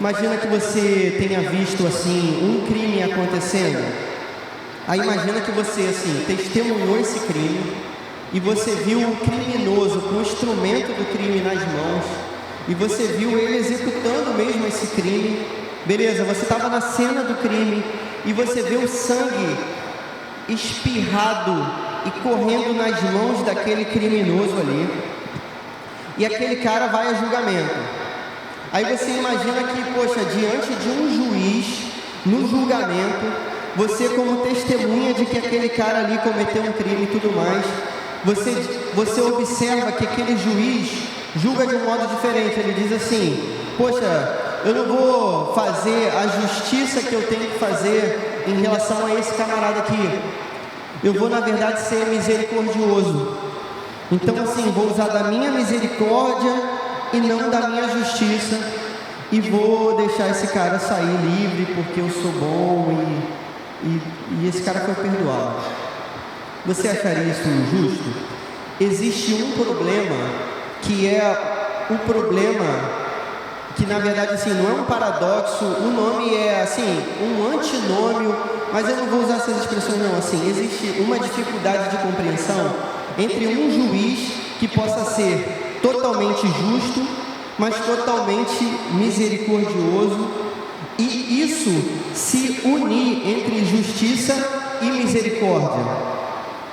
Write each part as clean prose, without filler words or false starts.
Imagina que você tenha visto assim um crime acontecendo. Aí imagina que você assim testemunhou esse crime e você viu o criminoso com o instrumento do crime nas mãos e você viu ele executando mesmo esse crime. Beleza, você estava na cena do crime e você vê o sangue espirrado e correndo nas mãos daquele criminoso ali. E aquele cara vai a julgamento. Aí você imagina que, poxa, diante de um juiz, no julgamento, você como testemunha de que aquele cara ali cometeu um crime e tudo mais, você observa que aquele juiz julga de um modo diferente. Ele diz assim: poxa, eu não vou fazer a justiça que eu tenho que fazer em relação a esse camarada aqui. Eu vou, na verdade, ser misericordioso. Então, assim, vou usar da minha misericórdia e não da minha justiça, e vou deixar esse cara sair livre porque eu sou bom e esse cara foi perdoado. Você acharia isso justo? Existe um problema que é o problema que, na verdade, assim, não é um paradoxo, o nome é, assim, um antinômio, mas eu não vou usar essas expressões não, assim, existe uma dificuldade de compreensão entre um juiz que possa ser totalmente justo, mas totalmente misericordioso, e isso se unir entre justiça e misericórdia.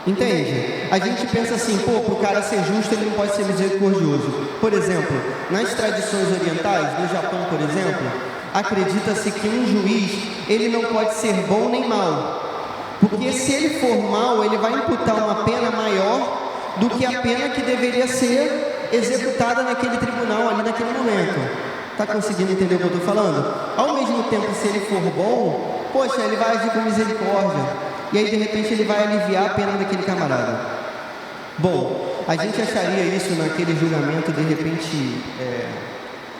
Entende? A gente pensa assim, pô, para o cara ser justo ele não pode ser misericordioso. Por exemplo, nas tradições orientais, no Japão, por exemplo, acredita-se que um juiz, ele não pode ser bom nem mau. Porque se ele for mau, ele vai imputar uma pena maior do que a pena que deveria ser executada naquele tribunal, ali naquele momento. Está conseguindo entender o que eu estou falando? Ao mesmo tempo, se ele for bom, poxa, ele vai agir com misericórdia. E aí, de repente, ele vai aliviar a pena daquele camarada. Bom, a gente acharia isso naquele julgamento, de repente,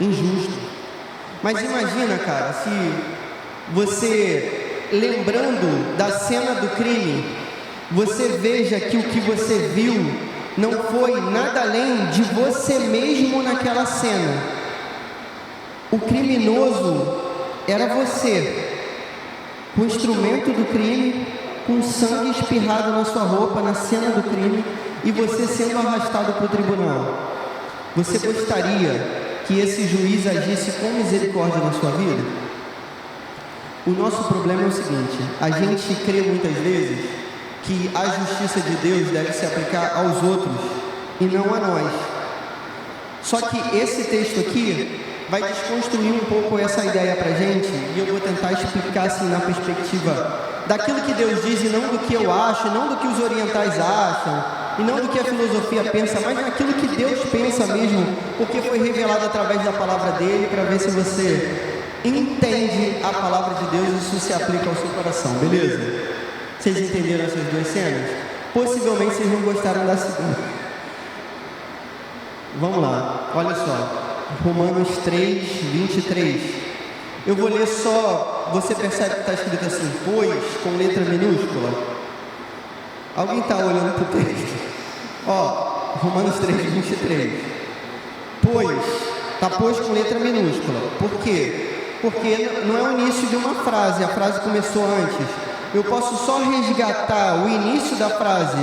injusto. Mas imagina, cara, se você, lembrando da cena do crime, você veja que o que você viu não foi nada além de você mesmo naquela cena. O criminoso era você, com o instrumento do crime, com sangue espirrado na sua roupa, na cena do crime, e você sendo arrastado para o tribunal. Você gostaria que esse juiz agisse com misericórdia na sua vida? O nosso problema é o seguinte: a gente crê muitas vezes que a justiça de Deus deve se aplicar aos outros e não a nós. Só que esse texto aqui vai desconstruir um pouco essa ideia para a gente, e eu vou tentar explicar assim na perspectiva daquilo que Deus diz e não do que eu acho, e não do que os orientais acham, e não do que a filosofia pensa, mas naquilo que Deus pensa mesmo, porque foi revelado através da palavra dele, para ver se você entende a palavra de Deus e isso se aplica ao seu coração, beleza? Vocês entenderam essas duas cenas? Possivelmente vocês não gostaram da segunda. Vamos lá, olha só. Romanos 3, 23. Eu vou ler só, você percebe que está escrito assim, pois, com letra minúscula? Alguém está olhando para o texto? Ó, Romanos 3, 23. Pois, está pois com letra minúscula. Por quê? Porque não é o início de uma frase, a frase começou antes. Eu posso só resgatar o início da frase,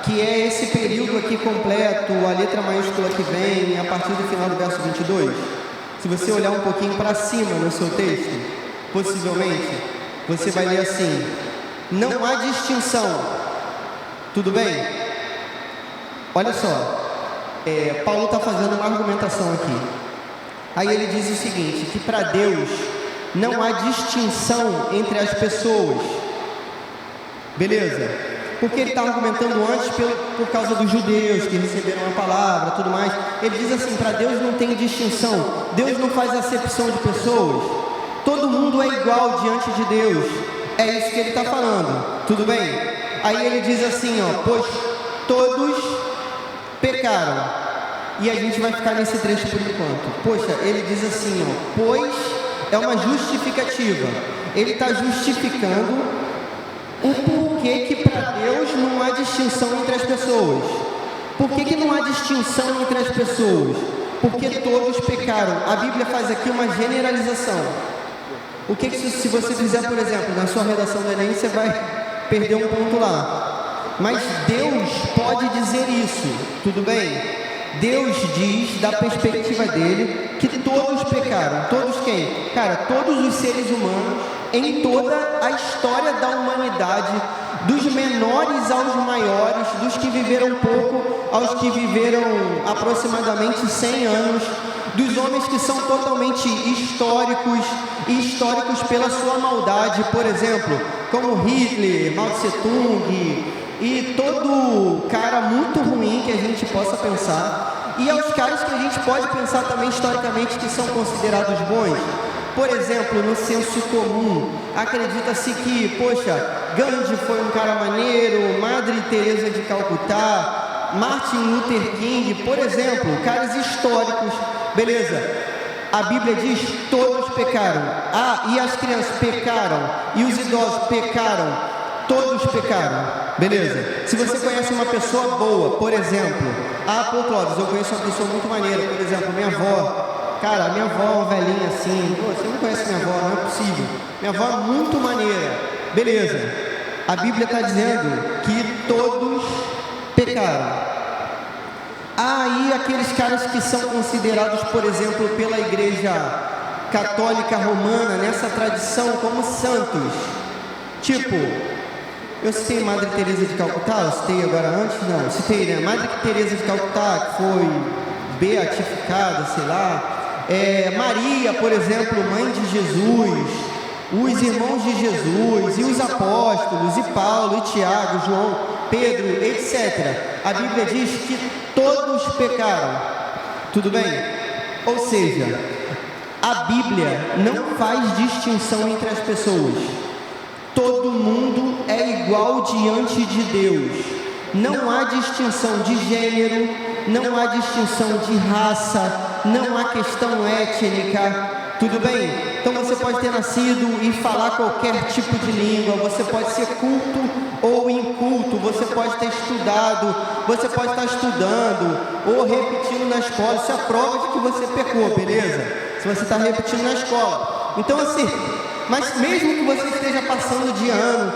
que é esse período aqui completo, a letra maiúscula que vem a partir do final do verso 22. Se você olhar um pouquinho para cima no seu texto, possivelmente, você vai ler assim: não há distinção. Tudo bem? Olha só, Paulo está fazendo uma argumentação aqui. Aí ele diz o seguinte, que para Deus não há distinção entre as pessoas. Beleza? Porque ele está argumentando antes por causa dos judeus que receberam a palavra, tudo mais. Ele diz assim, para Deus não tem distinção. Deus não faz acepção de pessoas. Todo mundo é igual diante de Deus. É isso que ele está falando. Tudo bem? Aí ele diz assim, ó, pois todos pecaram. E a gente vai ficar nesse trecho por enquanto. Poxa, ele diz assim, ó, pois é uma justificativa. Ele está justificando o porquê que para Deus não há distinção entre as pessoas. Por que não há distinção entre as pessoas? porque todos pecaram. A Bíblia faz aqui uma generalização. O que se você fizer, por exemplo, na sua redação do Enem, você vai perder um ponto lá. Mas Deus pode dizer isso, tudo bem? Deus diz, da perspectiva dele, que todos pecaram. Todos quem? Cara, todos os seres humanos, em toda a história da humanidade, dos menores aos maiores, dos que viveram pouco aos que viveram aproximadamente 100 anos, dos homens que são totalmente históricos, e históricos pela sua maldade, por exemplo, como Hitler, Mao Tse Tung, e todo cara muito ruim que a gente possa pensar, e aos caras que a gente pode pensar também historicamente que são considerados bons. Por exemplo, no senso comum, acredita-se que, poxa, Gandhi foi um cara maneiro, Madre Teresa de Calcutá, Martin Luther King, por exemplo, caras históricos, beleza? A Bíblia diz, todos pecaram. Ah, e as crianças pecaram, e os idosos pecaram, todos pecaram, beleza? Se você conhece uma pessoa boa, por exemplo, pô, Clóvis, eu conheço uma pessoa muito maneira, por exemplo, minha avó. Cara, minha avó é uma velhinha assim, pô, você não conhece minha avó, não é possível. Minha avó é muito maneira, beleza. A Bíblia está dizendo que todos pecaram. Aí aqueles caras que são considerados, por exemplo, pela Igreja Católica Romana, nessa tradição, como santos. Tipo, eu citei Madre Teresa de Calcutá, eu citei agora antes? Não, eu citei, né? Madre Teresa de Calcutá, que foi beatificada, sei lá. Maria, por exemplo, mãe de Jesus, os irmãos de Jesus, e os apóstolos, e Paulo, e Tiago, João, Pedro, etc. A Bíblia diz que todos pecaram, tudo bem? Ou seja, a Bíblia não faz distinção entre as pessoas. Todo mundo é igual diante de Deus. Não há distinção de gênero, não há distinção de raça, não há questão étnica, tudo bem? Então você pode ter nascido e falar qualquer tipo de língua, você pode ser culto ou inculto, você pode ter estudado, você pode estar estudando ou repetindo na escola, isso é a prova de que você pecou, beleza? Se você está repetindo na escola. Então assim, mas mesmo que você esteja passando de ano,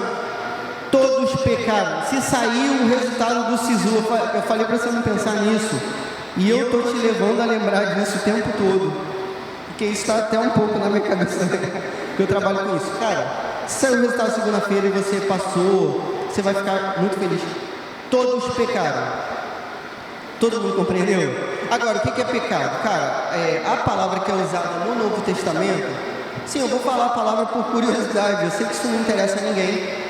todos pecaram. Se sair o resultado do SISU, eu falei para você não pensar nisso, e eu estou te levando a lembrar disso o tempo todo, porque isso está até um pouco na minha cabeça, que eu trabalho com isso. Cara, se sair o resultado segunda-feira e você passou, você vai ficar muito feliz. Todos pecaram. Todo mundo compreendeu? Agora, o que é pecado? Cara, a palavra que é usada no Novo Testamento, sim, eu vou falar a palavra por curiosidade, eu sei que isso não interessa a ninguém,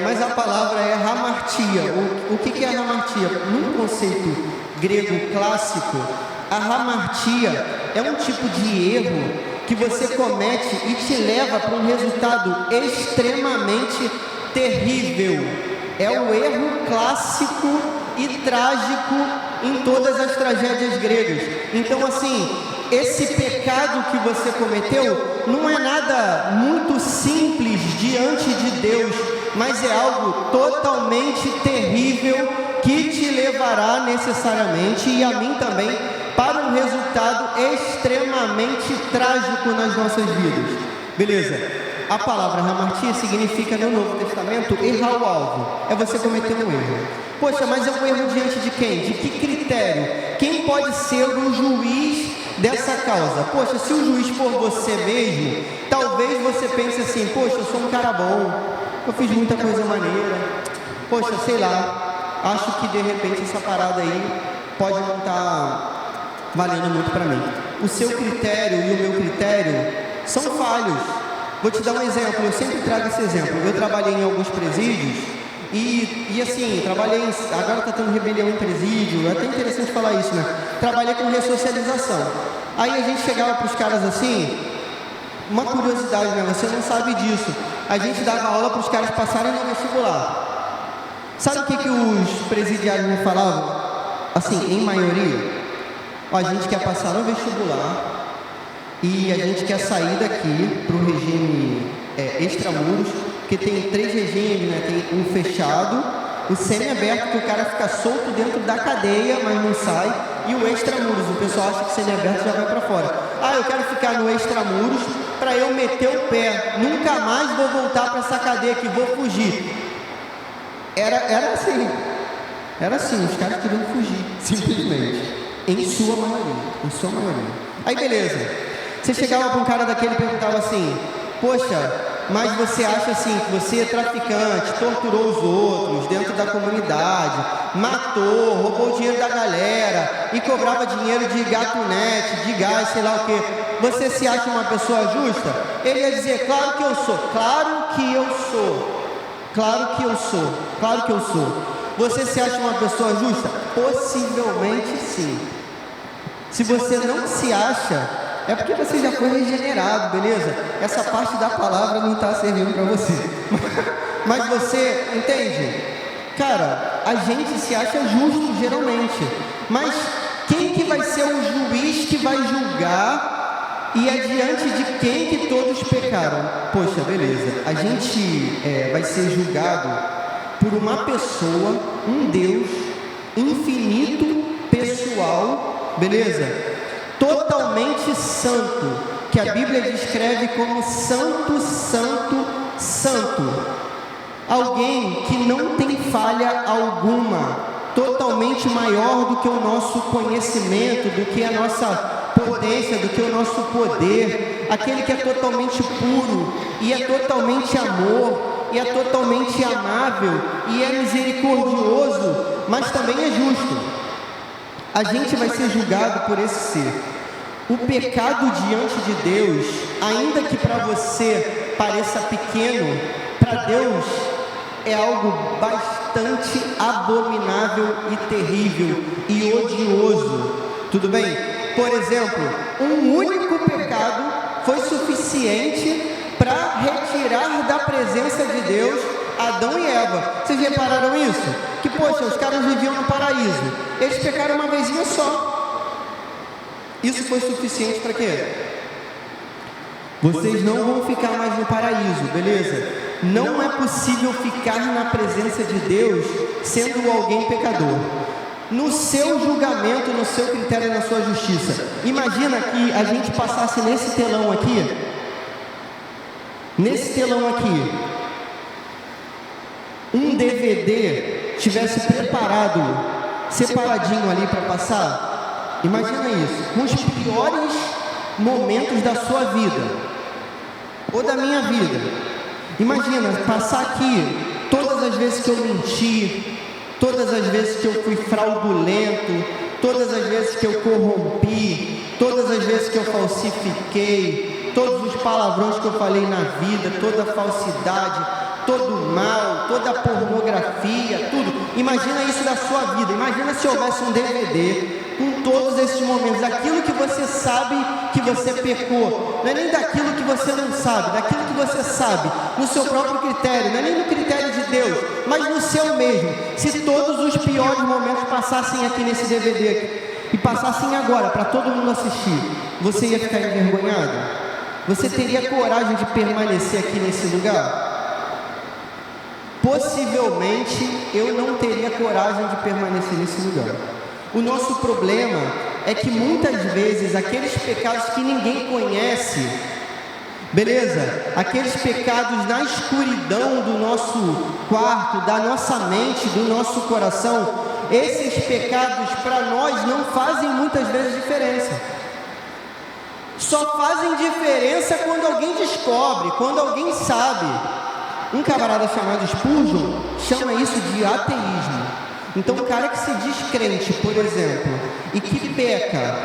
mas a palavra é hamartia. O que é hamartia? Num conceito grego clássico, a hamartia é um tipo de erro que você comete e te leva para um resultado extremamente terrível. É o erro clássico e trágico em todas as tragédias gregas. Então, assim, esse pecado que você cometeu não é nada muito simples diante de Deus, mas é algo totalmente terrível que te levará necessariamente, e a mim também, para um resultado extremamente trágico nas nossas vidas. Beleza? A palavra hamartia significa no Novo Testamento errar o alvo. É você cometer um erro. Poxa, mas é um erro diante de quem? De que critério? Quem pode ser o juiz dessa causa? Poxa, se o juiz for você mesmo, talvez você pense assim, poxa, eu sou um cara bom, eu fiz muita coisa maneira, poxa, sei lá, acho que de repente essa parada aí pode não estar valendo muito para mim. O seu critério e o meu critério são falhos. Vou te dar um exemplo, eu sempre trago esse exemplo. Eu trabalhei em alguns presídios e assim, agora está tendo rebelião em presídio, é até interessante falar isso, né? Trabalhei com ressocialização. Aí a gente chegava para os caras assim, uma curiosidade, né? Você não sabe disso. A gente dava aula para os caras passarem no vestibular. Sabe o que os presidiários me falavam? Assim, em maioria, a gente quer passar no vestibular e a gente quer sair daqui para o regime extramuros, porque tem 3 regimes, né? Tem um fechado, O semi-aberto, que o cara fica solto dentro da cadeia, mas não sai. E o extramuros, o pessoal acha que semi-aberto já vai para fora. Ah, eu quero ficar no extramuros para eu meter o pé. Nunca mais vou voltar para essa cadeia aqui, vou fugir. Era assim. Era assim, os caras queriam fugir, simplesmente. Em sua maioria. Aí beleza. Você chegava para um cara daquele e perguntava assim: poxa, mas você acha assim que você é traficante, torturou os outros dentro da comunidade, matou, roubou o dinheiro da galera e cobrava dinheiro de gatunete, de gás, sei lá o que. Você se acha uma pessoa justa? Ele ia dizer: claro que eu sou, claro que eu sou, claro que eu sou, claro que eu sou. Você se acha uma pessoa justa? Possivelmente sim. Se você não se acha, é porque você já foi regenerado, beleza? Essa parte da palavra não está servindo para você. Mas você entende? Cara, a gente se acha justo geralmente. Mas quem que vai ser o juiz que vai julgar e é diante de quem que todos pecaram? Poxa, beleza. A gente vai ser julgado por uma pessoa, um Deus infinito, pessoal, beleza? Totalmente santo, que a Bíblia descreve como santo, santo, santo. Alguém que não tem falha alguma, totalmente maior do que o nosso conhecimento, do que a nossa potência, do que o nosso poder. Aquele que é totalmente puro e é totalmente amor, e é totalmente amável e é misericordioso, mas também é justo. A gente vai ser julgado por esse ser. O pecado diante de Deus, ainda que para você pareça pequeno, para Deus é algo bastante abominável e terrível e odioso. Tudo bem? Por exemplo, um único pecado foi suficiente para retirar da presença de Deus Adão e Eva. Vocês repararam isso? Que, poxa, os caras viviam no paraíso. Eles pecaram uma vezinha só. Isso foi suficiente para quê? Vocês não vão ficar mais no paraíso, beleza? Não é possível ficar na presença de Deus sendo alguém pecador. No seu julgamento, no seu critério, na sua justiça. Imagina que a gente passasse nesse telão aqui. Nesse telão aqui, um DVD tivesse preparado, separadinho ali para passar. Imagina isso, com os piores momentos da sua vida, ou da minha vida. Imagina, passar aqui todas as vezes que eu menti, todas as vezes que eu fui fraudulento, todas as vezes que eu corrompi, todas as vezes que eu falsifiquei, todos os palavrões que eu falei na vida, toda a falsidade, todo o mal, toda a pornografia, tudo. Imagina isso da sua vida. Imagina se houvesse um DVD com todos esses momentos, aquilo que você sabe que você pecou, não é nem daquilo que você não sabe, daquilo que você sabe, no seu próprio critério, não é nem no critério de Deus, mas no seu mesmo. Se todos os piores momentos passassem aqui nesse DVD aqui, e passassem agora para todo mundo assistir, você ia ficar envergonhado? Você teria coragem de permanecer aqui nesse lugar? Possivelmente eu não teria coragem de permanecer nesse lugar. O nosso problema é que muitas vezes aqueles pecados que ninguém conhece, beleza? Aqueles pecados na escuridão do nosso quarto, da nossa mente, do nosso coração, esses pecados para nós não fazem muitas vezes diferença. Só fazem diferença quando alguém descobre, quando alguém sabe. Um camarada chamado Spurgeon chama isso de ateísmo. Então, o cara que se diz crente, por exemplo, e que peca,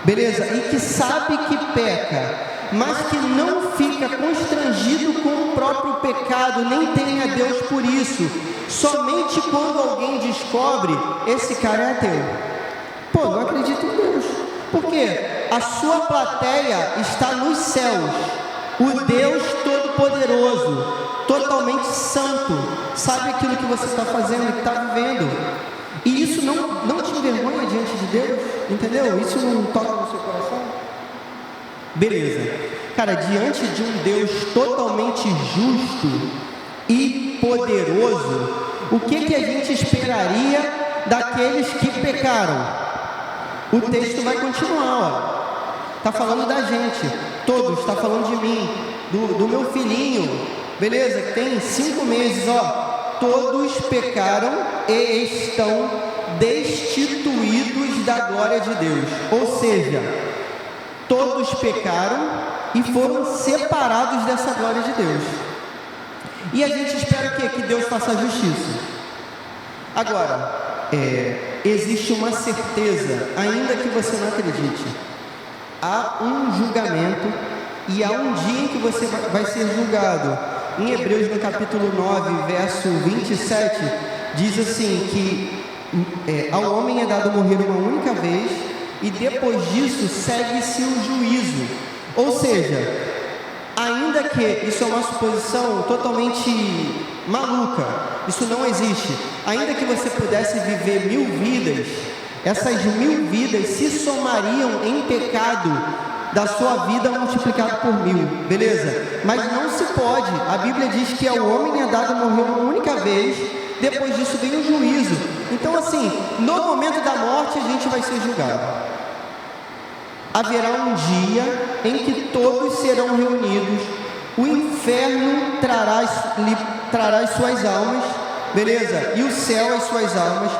beleza? E que sabe que peca, mas que não fica constrangido com o próprio pecado, nem tem a Deus por isso. Somente quando alguém descobre, esse cara é ateu. Pô, não acredito em Deus. Por quê? A sua plateia está nos céus. O Deus Todo-Poderoso, totalmente santo, sabe aquilo que você está fazendo, que está vivendo. E isso não te envergonha diante de Deus, entendeu? Isso não toca no seu coração? Beleza. Cara, diante de um Deus totalmente justo e poderoso, o que a gente esperaria daqueles que pecaram? O texto vai continuar, ó. Está falando da gente, todos, está falando de mim, do meu filhinho, beleza? Que tem 5 meses, ó. Todos pecaram e estão destituídos da glória de Deus. Ou seja, todos pecaram e foram separados dessa glória de Deus. E a gente espera o quê? Que Deus faça a justiça. Agora, existe uma certeza, ainda que você não acredite. Há um julgamento e há um dia em que você vai ser julgado. Em Hebreus, no capítulo 9, verso 27, diz assim que ao homem é dado morrer uma única vez e depois disso segue-se o juízo. Ou seja, ainda que isso é uma suposição totalmente maluca, isso não existe, ainda que você pudesse viver 1000 vidas, essas 1000 vidas se somariam em pecado da sua vida multiplicado por 1000, beleza? Mas não se pode, a Bíblia diz que ao homem é dado morrer uma única vez, depois disso vem o juízo. Então assim, no momento da morte a gente vai ser julgado. Haverá um dia em que todos serão reunidos, o inferno trará as suas almas, beleza? E o céu as suas almas,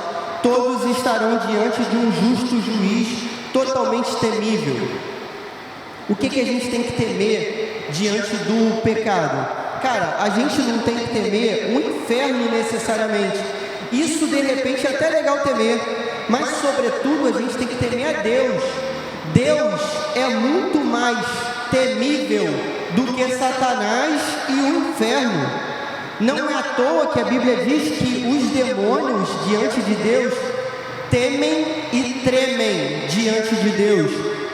todos estarão diante de um justo juiz totalmente temível. O que a gente tem que temer diante do pecado? Cara, a gente não tem que temer o inferno necessariamente. Isso de repente é até legal temer, mas sobretudo a gente tem que temer a Deus. Deus é muito mais temível do que Satanás e o inferno. Não é à toa que a Bíblia diz que os demônios diante de Deus temem e tremem diante de Deus.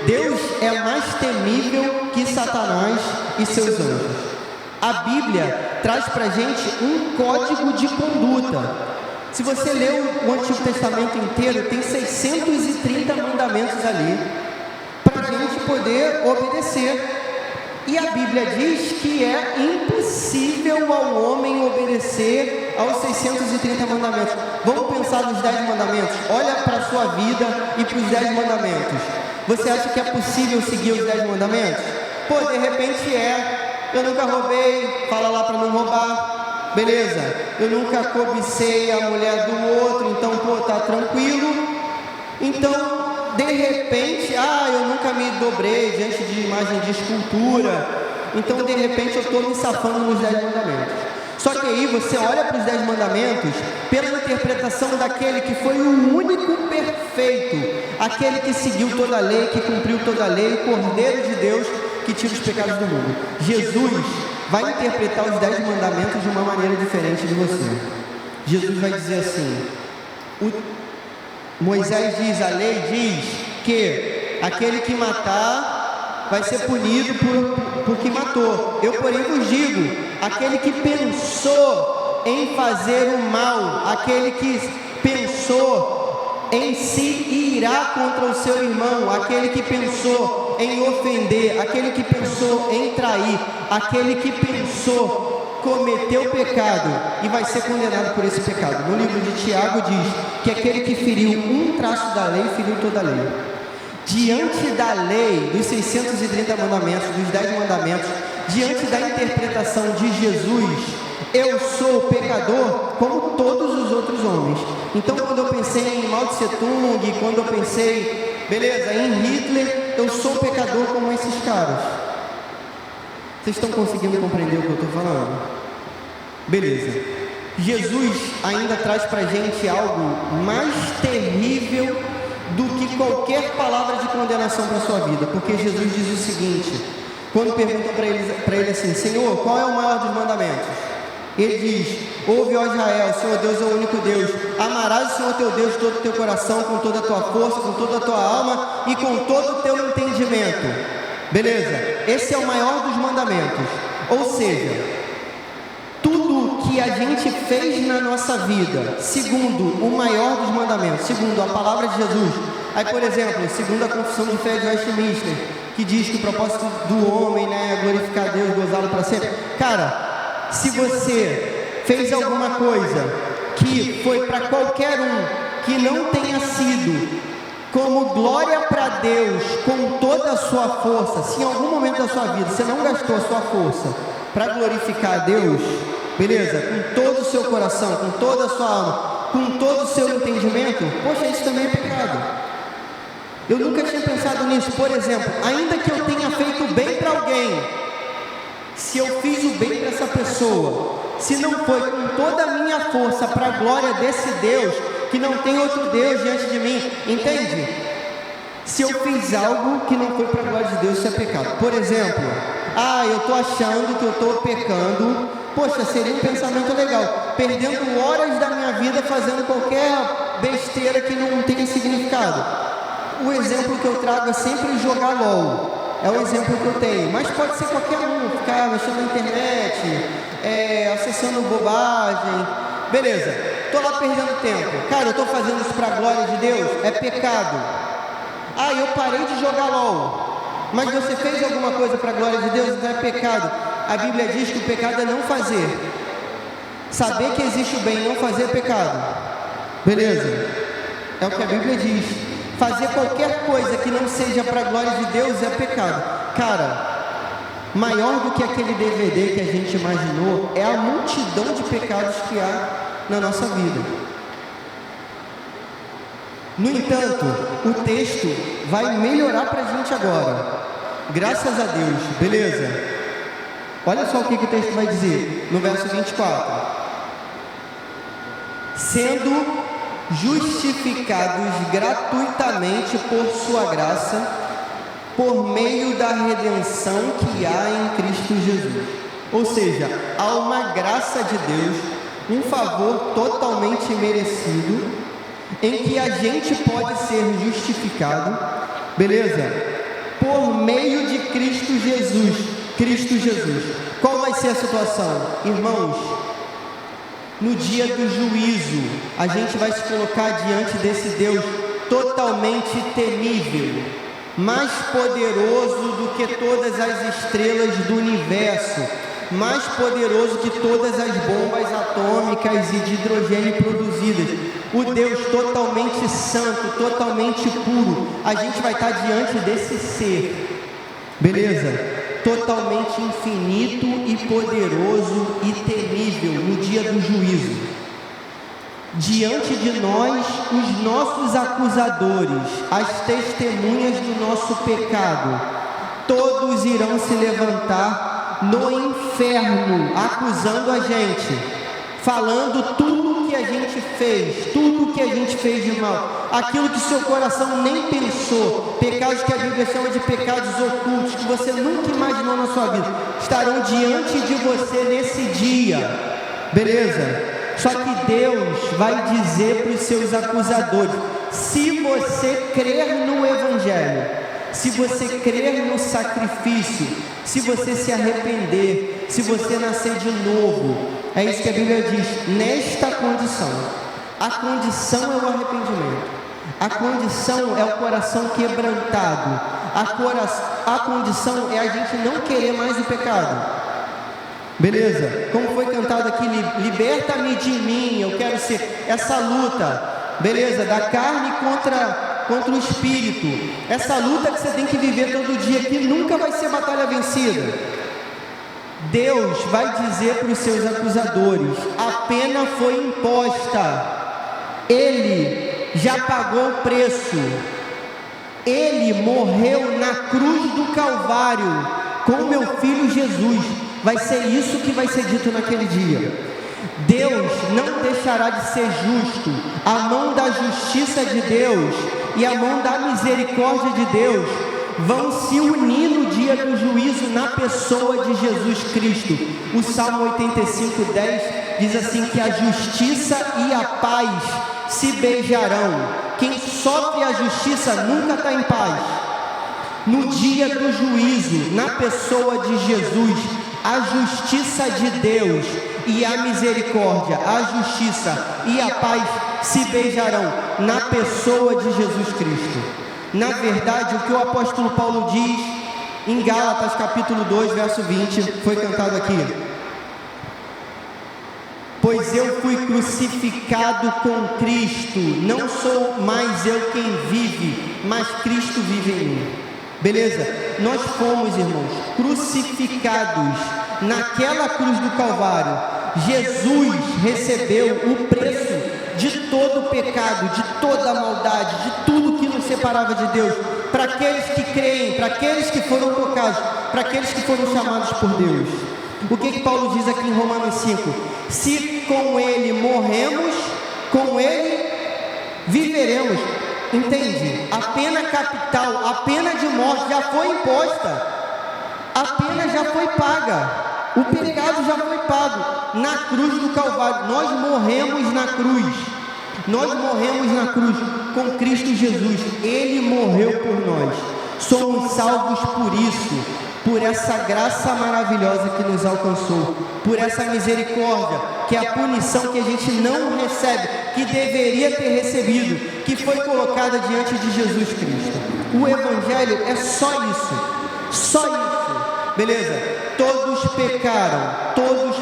Deus é mais temível que Satanás e seus anjos. A Bíblia traz para a gente um código de conduta. Se você ler o Antigo Testamento inteiro, tem 630 mandamentos ali para a gente poder obedecer. E a Bíblia diz que é impossível ao homem obedecer aos 630 mandamentos. Vamos pensar nos 10 mandamentos. Olha para a sua vida e para os 10 mandamentos. Você acha que é possível seguir os 10 mandamentos? Pô, de repente eu nunca roubei, fala lá para não roubar, beleza? Eu nunca cobicei a mulher do outro, então, pô, tá tranquilo. Então, de repente, eu nunca me dobrei diante de imagem de escultura, então de repente eu estou me safando nos 10 mandamentos. Só que aí você olha para os 10 mandamentos pela interpretação daquele que foi o único perfeito, aquele que seguiu toda a lei, que cumpriu toda a lei, o Cordeiro de Deus que tira os pecados do mundo. Jesus vai interpretar os 10 mandamentos de uma maneira diferente de você. Jesus vai dizer assim: Moisés diz, a lei diz que aquele que matar vai ser punido por que matou. Eu, porém, vos digo, aquele que pensou em fazer o mal, aquele que pensou em se irar contra o seu irmão, aquele que pensou em ofender, aquele que pensou em trair, aquele que pensou cometeu pecado e vai ser condenado por esse pecado. No livro de Tiago diz que aquele que feriu um traço da lei, feriu toda a lei. Diante da lei, dos 630 mandamentos, dos 10 mandamentos, diante da interpretação de Jesus, eu sou pecador como todos os outros homens. Então, quando eu pensei em Mao Tse Tung, quando eu pensei, beleza, em Hitler, eu sou pecador como esses caras. Vocês estão conseguindo compreender o que eu estou falando? Beleza. Jesus ainda traz para a gente algo mais terrível do que qualquer palavra de condenação para a sua vida. Porque Jesus diz o seguinte, quando perguntam para ele assim, Senhor, qual é o maior dos mandamentos? Ele diz, ouve, ó Israel, o Senhor Deus é o único Deus. Amarás o Senhor teu Deus de todo o teu coração, com toda a tua força, com toda a tua alma e com todo o teu entendimento. Beleza? Esse é o maior dos mandamentos. Ou seja, tudo que a gente fez na nossa vida, segundo o maior dos mandamentos, segundo a palavra de Jesus. Aí, por exemplo, segundo a confissão de fé de Westminster, que diz que o propósito do homem, né, é glorificar Deus, gozá-lo para sempre. Cara, se você fez alguma coisa que foi para qualquer um que não tenha sido como glória para Deus com toda a sua força. Se em algum momento da sua vida você não gastou a sua força para glorificar a Deus, beleza? Com todo o seu coração, com toda a sua alma, com todo o seu entendimento, poxa, isso também é pecado. Eu nunca tinha pensado nisso. Por exemplo, ainda que eu tenha feito bem para alguém, se eu fiz o bem para essa pessoa, se não foi com toda a minha força para a glória desse Deus, que não tem outro Deus diante de mim, entende? Se eu fiz algo que não foi para a glória de Deus, isso é pecado. Por exemplo, eu estou achando que eu estou pecando, poxa, seria um pensamento legal, perdendo horas da minha vida fazendo qualquer besteira que não tenha significado. O exemplo que eu trago é sempre jogar LOL. É o exemplo que eu tenho, mas pode ser qualquer um, ficar mexendo na internet, acessando bobagem, beleza, estou lá perdendo tempo, cara, eu estou fazendo isso para a glória de Deus, é pecado. Eu parei de jogar LOL, mas você fez alguma coisa para a glória de Deus, então é pecado. A Bíblia diz que o pecado é não fazer, saber que existe o bem e não fazer é pecado, beleza, é o que a Bíblia diz. Fazer qualquer coisa que não seja para a glória de Deus é pecado. Cara, maior do que aquele DVD que a gente imaginou é a multidão de pecados que há na nossa vida. No entanto, o texto vai melhorar para a gente agora. Graças a Deus, beleza? Olha só o que o texto vai dizer no verso 24. Sendo justificados gratuitamente por sua graça, por meio da redenção que há em Cristo Jesus. Ou seja, há uma graça de Deus, um favor totalmente merecido, em que a gente pode ser justificado, beleza? Por meio de Cristo Jesus. Cristo Jesus. Qual vai ser a situação? Irmãos, no dia do juízo, a gente vai se colocar diante desse Deus totalmente temível, mais poderoso do que todas as estrelas do universo, mais poderoso que todas as bombas atômicas e de hidrogênio produzidas. O Deus totalmente santo, totalmente puro. A gente vai estar diante desse ser, beleza? Totalmente infinito e poderoso e temível no dia do juízo. Diante de nós, os nossos acusadores, as testemunhas do nosso pecado, todos irão se levantar no inferno, acusando a gente, falando tudo que a gente fez, tudo que a gente fez de mal, aquilo que seu coração nem pensou, pecados que a Bíblia chama de pecados ocultos, que você nunca imaginou na sua vida, estarão diante de você nesse dia, beleza? Só que Deus vai dizer para os seus acusadores, se você crer no Evangelho, se você crer no sacrifício, se você se arrepender, se você nascer de novo, é isso que a Bíblia diz, nesta condição. A condição é o arrependimento, a condição é o coração quebrantado, a condição é a gente não querer mais o pecado. Beleza? Como foi cantado aqui, liberta-me de mim, eu quero ser essa luta, beleza? Da carne contra o espírito, essa luta que você tem que viver todo dia, que nunca vai ser batalha vencida. Deus vai dizer para os seus acusadores, a pena foi imposta, Ele já pagou o preço, Ele morreu na cruz do Calvário, com meu filho Jesus. Vai ser isso que vai ser dito naquele dia. Deus não deixará de ser justo. A mão da justiça de Deus e a mão da misericórdia de Deus vão se unir no dia do juízo na pessoa de Jesus Cristo. O Salmo 85:10 diz assim, que a justiça e a paz se beijarão. Quem sofre a justiça nunca está em paz. No dia do juízo, na pessoa de Jesus, a justiça de Deus e a misericórdia, a justiça e a paz se beijarão na pessoa de Jesus Cristo. Na verdade, o que o apóstolo Paulo diz em Gálatas capítulo 2, verso 20, foi cantado aqui. Pois eu fui crucificado com Cristo, não sou mais eu quem vive, mas Cristo vive em mim. Beleza? Nós fomos, irmãos, crucificados naquela cruz do Calvário. Jesus recebeu o preço de todo o pecado, de toda a maldade, de tudo que nos separava de Deus, para aqueles que creem, para aqueles que foram tocados, para aqueles que foram chamados por Deus. O que Paulo diz aqui em Romanos 5? Se com Ele morremos, com Ele viveremos. Entende? A pena capital, a pena de morte já foi imposta, a pena já foi paga, o pecado já foi pago na cruz do Calvário. Nós morremos na cruz, nós morremos na cruz com Cristo Jesus. Ele morreu por nós, somos salvos por isso, por essa graça maravilhosa que nos alcançou, por essa misericórdia, que é a punição que a gente não recebe, que deveria ter recebido, que foi colocada diante de Jesus Cristo. O Evangelho é só isso, beleza? Todos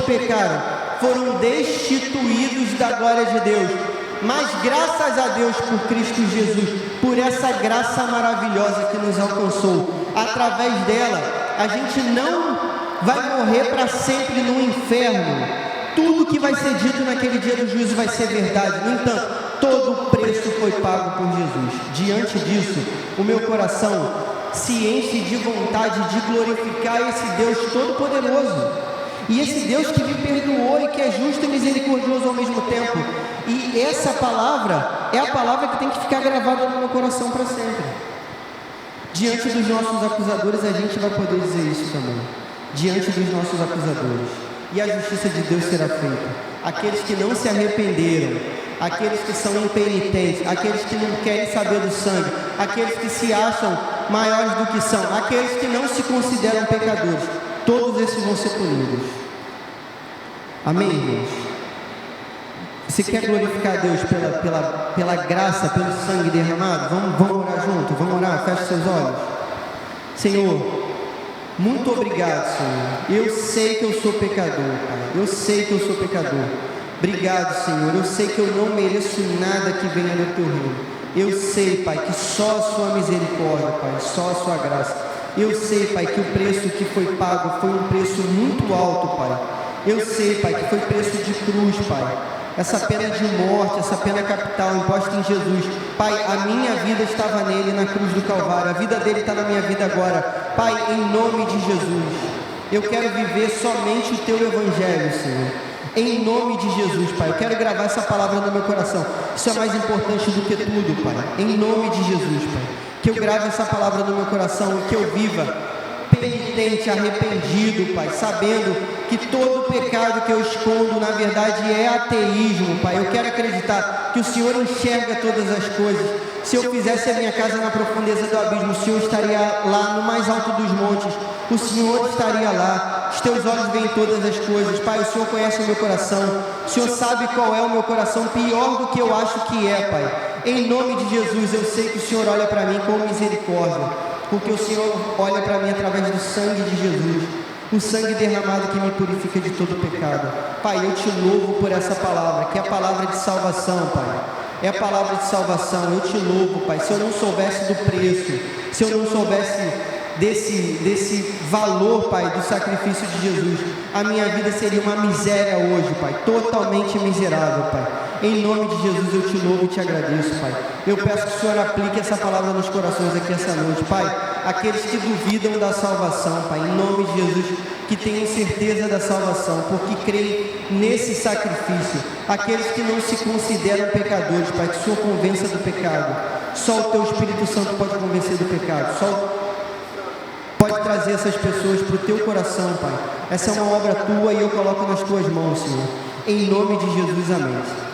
pecaram, foram destituídos da glória de Deus, mas graças a Deus por Cristo Jesus, por essa graça maravilhosa que nos alcançou, através dela, a gente não vai morrer para sempre no inferno. Tudo que vai ser dito naquele dia do juízo vai ser verdade. No entanto, todo o preço foi pago por Jesus. Diante disso, o meu coração se enche de vontade de glorificar esse Deus todo-poderoso, e esse Deus que me perdoou e que é justo e misericordioso ao mesmo tempo. E essa palavra é a palavra que tem que ficar gravada no meu coração para sempre. Diante dos nossos acusadores, a gente vai poder dizer isso também. Diante dos nossos acusadores. E a justiça de Deus será feita. Aqueles que não se arrependeram, aqueles que são impenitentes, aqueles que não querem saber do sangue, aqueles que se acham maiores do que são, aqueles que não se consideram pecadores, todos esses vão ser punidos. Amém, irmãos? Você quer glorificar a Deus pela graça, pelo sangue derramado? Vamos orar junto, vamos orar, feche seus olhos. Senhor, muito obrigado, Senhor. Eu sei que eu sou pecador, Pai. Eu sei que eu sou pecador. Obrigado, Senhor. Eu sei que eu não mereço nada que venha do Teu reino. Eu sei, Pai, que só a Sua misericórdia, Pai, só a Sua graça. Eu sei, Pai, que o preço que foi pago foi um preço muito alto, Pai. Eu sei, Pai, que foi preço de cruz, Pai. Essa pena de morte, essa pena capital imposta em Jesus. Pai, a minha vida estava nele na cruz do Calvário. A vida dele está na minha vida agora. Pai, em nome de Jesus, eu quero viver somente o Teu Evangelho, Senhor. Em nome de Jesus, Pai. Eu quero gravar essa palavra no meu coração. Isso é mais importante do que tudo, Pai. Em nome de Jesus, Pai. Que eu grave essa palavra no meu coração e que eu viva penitente, arrependido, Pai, sabendo que todo pecado que eu escondo, na verdade, é ateísmo, Pai. Eu quero acreditar que o Senhor enxerga todas as coisas. Se eu fizesse a minha casa na profundeza do abismo, o Senhor estaria lá no mais alto dos montes. O Senhor estaria lá. Os Teus olhos veem todas as coisas. Pai, o Senhor conhece o meu coração. O Senhor sabe qual é o meu coração, pior do que eu acho que é, Pai. Em nome de Jesus, eu sei que o Senhor olha para mim com misericórdia, porque o Senhor olha para mim através do sangue de Jesus, o sangue derramado que me purifica de todo pecado. Pai, eu Te louvo por essa palavra, que é a palavra de salvação, Pai. É a palavra de salvação. Eu Te louvo, Pai. Se eu não soubesse do preço, se eu não soubesse desse valor, Pai, do sacrifício de Jesus, a minha vida seria uma miséria hoje, Pai, totalmente miserável, Pai. Em nome de Jesus eu Te louvo e Te agradeço, Pai. Eu peço que o Senhor aplique essa palavra nos corações aqui essa noite, Pai. Aqueles que duvidam da salvação, Pai, em nome de Jesus, que tenham certeza da salvação, porque creem nesse sacrifício. Aqueles que não se consideram pecadores, Pai, que o Senhor convença do pecado. Só o Teu Espírito Santo pode convencer do pecado. Só pode trazer essas pessoas para o Teu coração, Pai. Essa é uma obra Tua e eu coloco nas Tuas mãos, Senhor. Em nome de Jesus, amém.